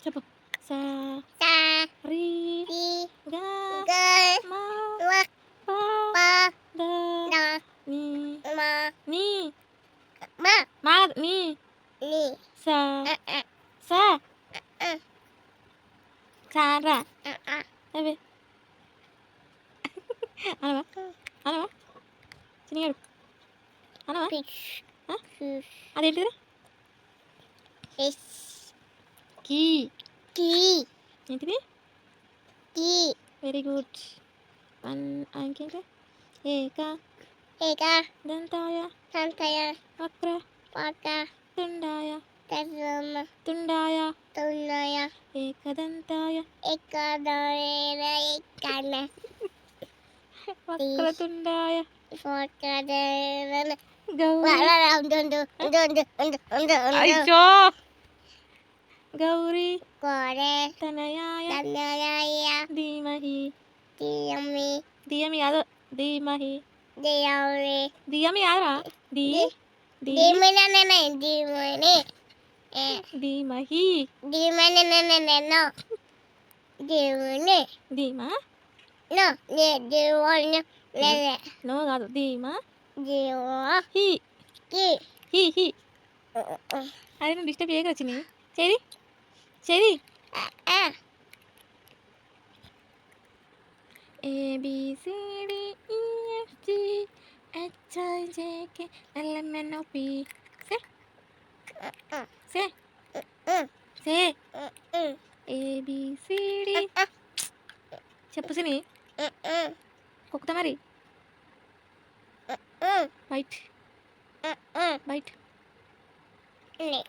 చెప్పు. సా సా రీ రి గా గ మా వ పా ప ద ద నీ మ నీ మ మా నీ ని సా అ సా అ సారా అ అవే అనవా అనవా చిన్నగాడు అనవా ఫిష్ ఆ? ఫిష్ అదేంటిదిరా ఫిష్ కీ కి ఏంటిది కి వెరీ గుడ్ వన్ ఇంకేంటి ఏక ఏక దంతాయ సంతయ వక్ర పక తుండాయ తరమ తుండాయ తున్నయ ఏకదంతాయ ఎక్కడైన ఎక్కన వక్రతుండాయ ఫోటోదైన గౌరీ అయ్యో గౌరీ కోరే తనయాయ తనయ ధీమహి దియమి దియమి కాదు ధీమహి దియమి దియమి కాదురా ధీ ధీ దిమిననే దిమిని ధీమహి దిమిననే నో దిమిని ధీమా నో నే దివని లే నో కాదు ధీమా దివ హి కి హి హి అది నువ్వు డిస్టర్బ్ చేయక వచ్చింది చేది చేది ఆ ABCDEFG HIJK LMNOP సే సే సే ABCD చెప్పు సిని కుక్కుతా మరి బైట్ బైట్ నే